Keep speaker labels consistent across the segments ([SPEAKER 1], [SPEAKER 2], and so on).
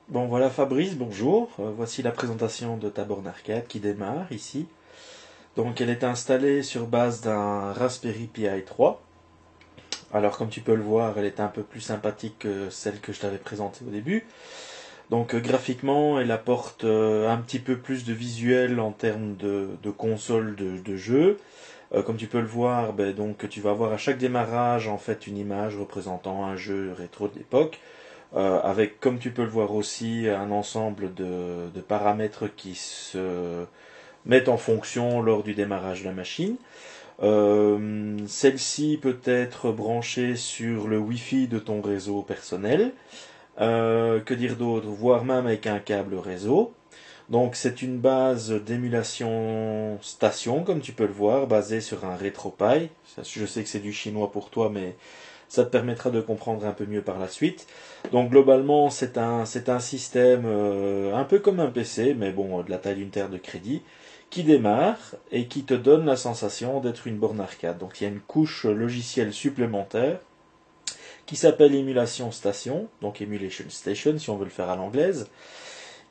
[SPEAKER 1] Bon voilà Fabrice, bonjour. Voici la présentation de ta borne arcade qui démarre ici. Donc elle est installée sur base d'un Raspberry Pi 3. Alors comme tu peux le voir, elle est un peu plus sympathique que celle que je t'avais présentée au début. Donc graphiquement, elle apporte un petit peu plus de visuel en termes de console de jeu. Comme tu peux le voir, donc tu vas avoir à chaque démarrage en fait une image représentant un jeu rétro de l'époque. Avec, comme tu peux le voir aussi, un ensemble de paramètres qui se mettent en fonction lors du démarrage de la machine. Celle-ci peut être branchée sur le Wi-Fi de ton réseau personnel. Que dire d'autre? Voire même avec un câble réseau. Donc c'est une base d'émulation station, comme tu peux le voir, basée sur un RetroPie. Je sais que c'est du chinois pour toi, mais ça te permettra de comprendre un peu mieux par la suite. Donc globalement, c'est un système un peu comme un PC, mais bon, de la taille d'une terre de crédit, qui démarre et qui te donne la sensation d'être une borne arcade. Donc il y a une couche logicielle supplémentaire qui s'appelle Emulation Station, donc Emulation Station si on veut le faire à l'anglaise,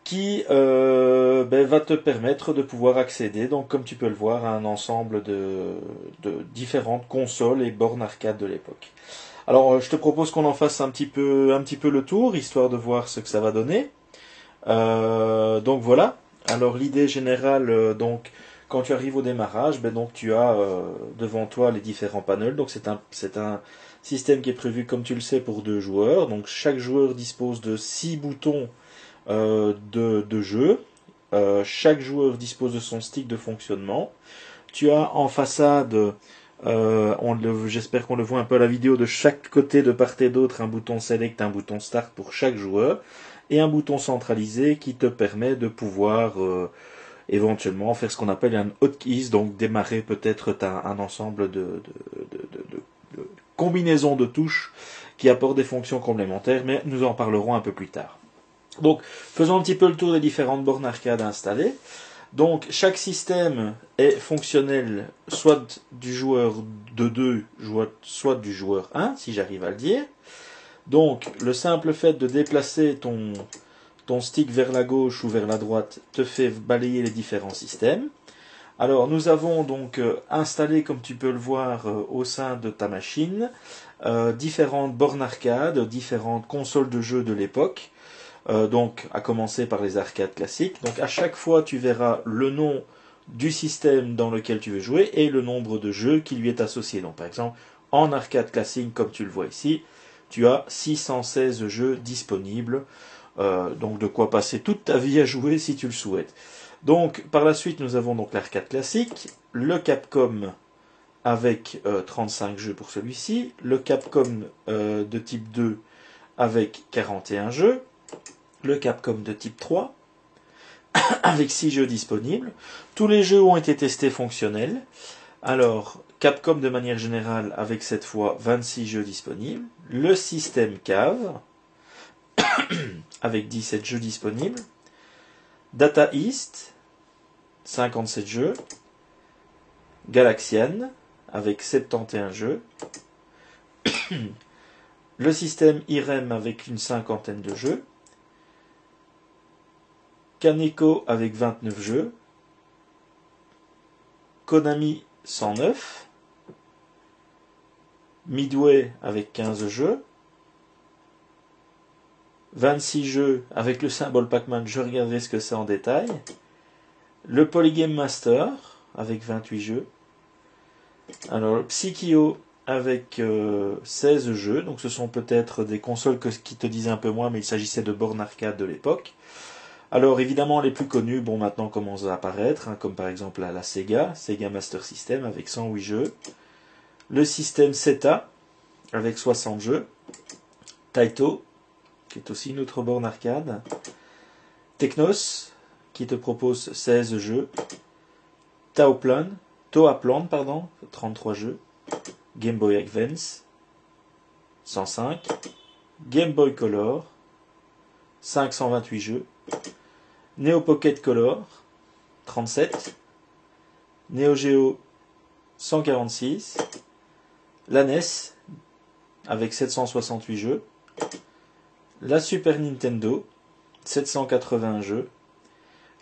[SPEAKER 1] qui va te permettre de pouvoir accéder, donc comme tu peux le voir, à un ensemble de différentes consoles et bornes arcade de l'époque. Alors, je te propose qu'on en fasse un petit peu le tour, histoire de voir ce que ça va donner. Donc voilà. Alors l'idée générale, donc quand tu arrives au démarrage, donc tu as devant toi les différents panels. Donc c'est un système qui est prévu, comme tu le sais, pour 2 joueurs. Donc chaque joueur dispose de 6 boutons de jeu. Chaque joueur dispose de son stick de fonctionnement. Tu as en façade, j'espère qu'on le voit un peu à la vidéo, de chaque côté, de part et d'autre, un bouton Select, un bouton Start pour chaque joueur, et un bouton centralisé qui te permet de pouvoir éventuellement faire ce qu'on appelle un hotkeys, donc démarrer peut-être un ensemble de combinaisons de touches qui apportent des fonctions complémentaires, mais nous en parlerons un peu plus tard. Donc, faisons un petit peu le tour des différentes bornes arcade installées. Donc, chaque système est fonctionnel soit du joueur de 2, soit du joueur 1, si j'arrive à le dire. Donc, le simple fait de déplacer ton stick vers la gauche ou vers la droite te fait balayer les différents systèmes. Alors, nous avons donc installé, comme tu peux le voir, au sein de ta machine, différentes bornes arcade, différentes consoles de jeux de l'époque. Donc à commencer par les arcades classiques. Donc à chaque fois tu verras le nom du système dans lequel tu veux jouer et le nombre de jeux qui lui est associé. Donc par exemple en arcade classique, comme tu le vois ici, tu as 616 jeux disponibles. Donc de quoi passer toute ta vie à jouer si tu le souhaites. Donc par la suite nous avons donc l'arcade classique, le Capcom avec 35 jeux pour celui-ci, le Capcom de type 2 avec 41 jeux, le Capcom de type 3, avec 6 jeux disponibles. Tous les jeux ont été testés fonctionnels. Alors, Capcom de manière générale, avec cette fois 26 jeux disponibles. Le système Cave, avec 17 jeux disponibles. Data East, 57 jeux. Galaxian, avec 71 jeux. Le système IREM, avec une cinquantaine de jeux. Kaneko avec 29 jeux, Konami 109, Midway avec 15 jeux, 26 jeux avec le symbole Pac-Man, je regarderai ce que c'est en détail, le Polygame Master avec 28 jeux, alors Psychio avec 16 jeux, donc ce sont peut-être des consoles qui te disent un peu moins, mais il s'agissait de bornes arcade de l'époque. Alors évidemment les plus connus, maintenant commencent à apparaître, comme par exemple la Sega Master System avec 108 jeux, le système Zeta avec 60 jeux, Taito, qui est aussi une autre borne arcade, Technos, qui te propose 16 jeux, Toaplan, pardon, 33 jeux. Game Boy Advance, 105. Game Boy Color, 528 jeux. Neo Pocket Color, 37. Neo Geo, 146. La NES, avec 768 jeux. La Super Nintendo, 781 jeux.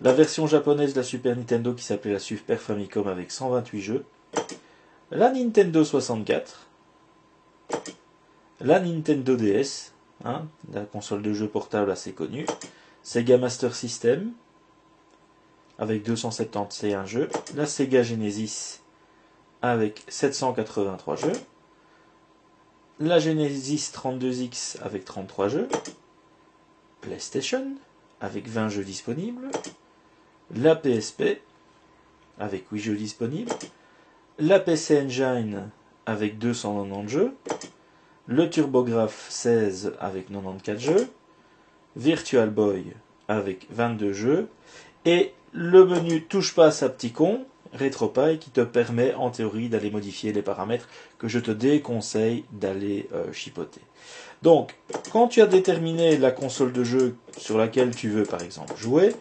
[SPEAKER 1] La version japonaise de la Super Nintendo qui s'appelait la Super Famicom avec 128 jeux. La Nintendo 64. La Nintendo DS, la console de jeux portable assez connue. Sega Master System avec 271 jeux. La Sega Genesis avec 783 jeux. La Genesis 32X avec 33 jeux. PlayStation avec 20 jeux disponibles. La PSP avec 8 jeux disponibles. La PC Engine avec 290 jeux. Le TurboGrafx 16 avec 94 jeux. Virtual Boy avec 22 jeux. Et le menu touche pas à sa petit con, RetroPie, qui te permet en théorie d'aller modifier les paramètres que je te déconseille d'aller chipoter. Donc, quand tu as déterminé la console de jeu sur laquelle tu veux par exemple jouer,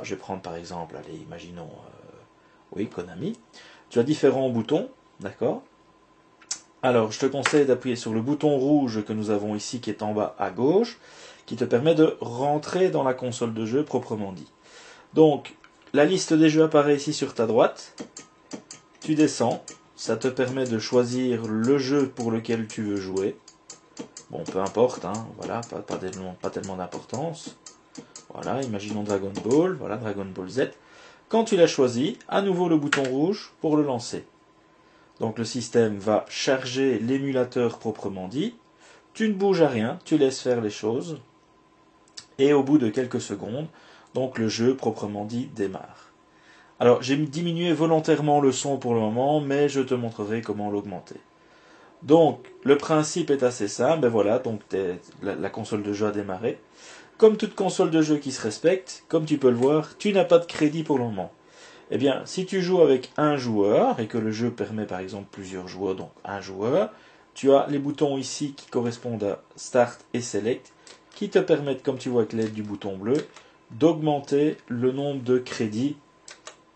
[SPEAKER 1] je vais prendre par exemple, allez, imaginons, Konami, tu as différents boutons, d'accord? Alors, je te conseille d'appuyer sur le bouton rouge que nous avons ici, qui est en bas à gauche, qui te permet de rentrer dans la console de jeu proprement dit. Donc, la liste des jeux apparaît ici sur ta droite. Tu descends. Ça te permet de choisir le jeu pour lequel tu veux jouer. Bon, peu importe, voilà, pas tellement d'importance. Voilà, imaginons Dragon Ball, voilà, Dragon Ball Z. Quand tu l'as choisi, à nouveau le bouton rouge pour le lancer. Donc le système va charger l'émulateur proprement dit. Tu ne bouges à rien, tu laisses faire les choses. Et au bout de quelques secondes, donc le jeu proprement dit démarre. Alors j'ai diminué volontairement le son pour le moment, mais je te montrerai comment l'augmenter. Donc le principe est assez simple, voilà, donc la console de jeu a démarré. Comme toute console de jeu qui se respecte, comme tu peux le voir, tu n'as pas de crédit pour le moment. Eh bien, si tu joues avec un joueur, et que le jeu permet par exemple plusieurs joueurs, donc un joueur, tu as les boutons ici qui correspondent à Start et Select, qui te permettent, comme tu vois avec l'aide du bouton bleu, d'augmenter le nombre de crédits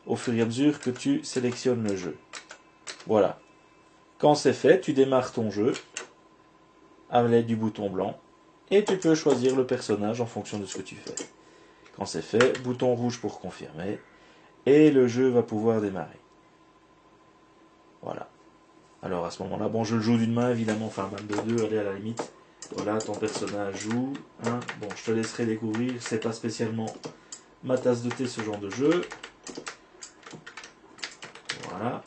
[SPEAKER 1] au fur et à mesure que tu sélectionnes le jeu. Voilà. Quand c'est fait, tu démarres ton jeu à l'aide du bouton blanc et tu peux choisir le personnage en fonction de ce que tu fais. Quand c'est fait, bouton rouge pour confirmer et le jeu va pouvoir démarrer. Voilà. Alors à ce moment-là, bon, je le joue d'une main évidemment, enfin balle de deux, allez à la limite. Voilà, ton personnage joue. Bon, je te laisserai découvrir, c'est pas spécialement ma tasse de thé ce genre de jeu. Voilà.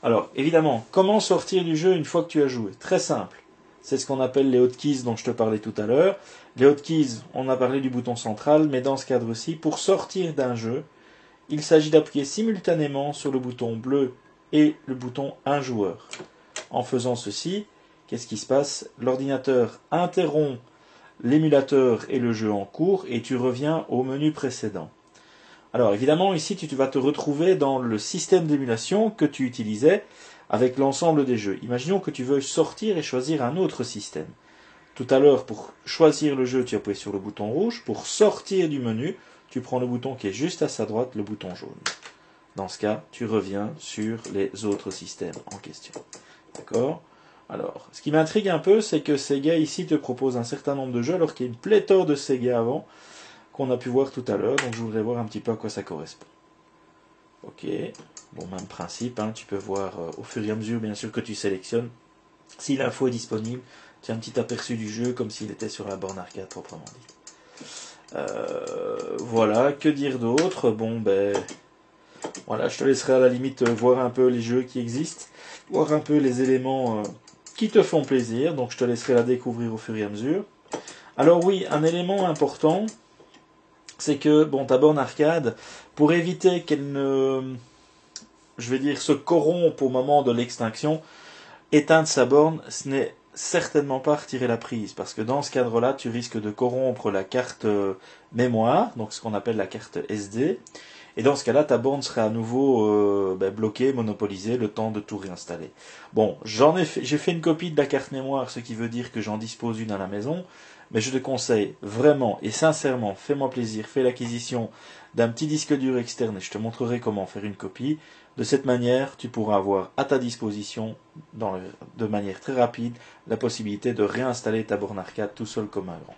[SPEAKER 1] Alors, évidemment, comment sortir du jeu une fois que tu as joué? Très simple. C'est ce qu'on appelle les hotkeys dont je te parlais tout à l'heure. Les hotkeys, on a parlé du bouton central, mais dans ce cadre-ci, pour sortir d'un jeu, il s'agit d'appuyer simultanément sur le bouton bleu et le bouton un joueur. En faisant ceci, qu'est-ce qui se passe? L'ordinateur interrompt l'émulateur et le jeu en cours et tu reviens au menu précédent. Alors évidemment, ici, tu vas te retrouver dans le système d'émulation que tu utilisais avec l'ensemble des jeux. Imaginons que tu veuilles sortir et choisir un autre système. Tout à l'heure, pour choisir le jeu, tu appuies sur le bouton rouge. Pour sortir du menu, tu prends le bouton qui est juste à sa droite, le bouton jaune. Dans ce cas, tu reviens sur les autres systèmes en question. D'accord? Alors, ce qui m'intrigue un peu, c'est que Sega ici te propose un certain nombre de jeux, alors qu'il y a une pléthore de Sega avant, qu'on a pu voir tout à l'heure, donc je voudrais voir un petit peu à quoi ça correspond. Ok, bon, même principe, tu peux voir au fur et à mesure, bien sûr, que tu sélectionnes. Si l'info est disponible, tu as un petit aperçu du jeu, comme s'il était sur la borne arcade proprement dit. Voilà, que dire d'autre? Bon, voilà, je te laisserai à la limite voir un peu les jeux qui existent, voir un peu les éléments qui te font plaisir, donc je te laisserai la découvrir au fur et à mesure. Alors oui, un élément important, c'est que ta borne arcade, pour éviter qu'elle ne, se corrompe au moment de l'extinction, éteindre sa borne, ce n'est certainement pas retirer la prise, parce que dans ce cadre-là, tu risques de corrompre la carte mémoire, donc ce qu'on appelle la carte SD, et dans ce cas-là, ta borne serait à nouveau bloquée, monopolisée, le temps de tout réinstaller. Bon, j'ai fait une copie de la carte mémoire, ce qui veut dire que j'en dispose une à la maison, mais je te conseille vraiment et sincèrement, fais-moi plaisir, fais l'acquisition d'un petit disque dur externe et je te montrerai comment faire une copie. De cette manière, tu pourras avoir à ta disposition, de manière très rapide, la possibilité de réinstaller ta borne arcade tout seul comme un grand.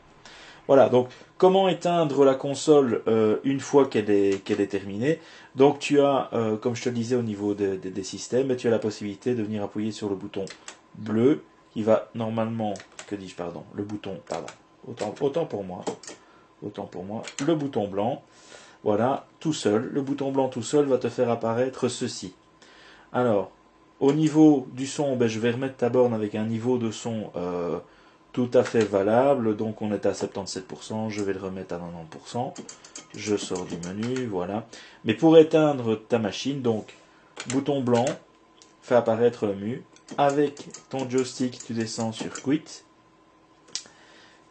[SPEAKER 1] Voilà, donc comment éteindre la console une fois qu'elle est terminée. Donc tu as, comme je te le disais au niveau des systèmes, tu as la possibilité de venir appuyer sur le bouton bleu qui va normalement, le bouton, pardon, autant pour moi, le bouton blanc, voilà, tout seul, le bouton blanc tout seul va te faire apparaître ceci. Alors, au niveau du son, je vais remettre ta borne avec un niveau de son tout à fait valable, donc on est à 77%, je vais le remettre à 90%, je sors du menu, voilà. Mais pour éteindre ta machine, donc, bouton blanc, fait apparaître le menu, avec ton joystick, tu descends sur Quit,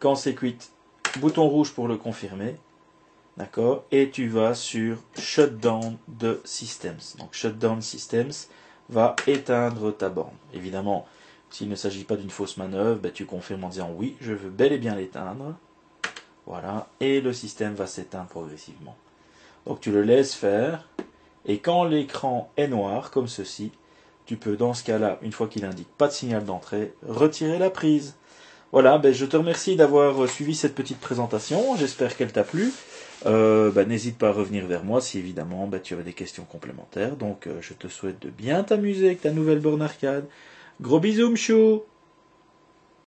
[SPEAKER 1] quand c'est Quit, bouton rouge pour le confirmer, d'accord, et tu vas sur Shutdown de Systems, donc Shutdown Systems va éteindre ta borne, évidemment. S'il ne s'agit pas d'une fausse manœuvre, tu confirmes en disant oui, je veux bel et bien l'éteindre. Voilà, et le système va s'éteindre progressivement. Donc tu le laisses faire, et quand l'écran est noir, comme ceci, tu peux dans ce cas-là, une fois qu'il indique pas de signal d'entrée, retirer la prise. Voilà, je te remercie d'avoir suivi cette petite présentation, j'espère qu'elle t'a plu. N'hésite pas à revenir vers moi si évidemment tu avais des questions complémentaires. Donc je te souhaite de bien t'amuser avec ta nouvelle borne arcade. Gros bisous, mchou!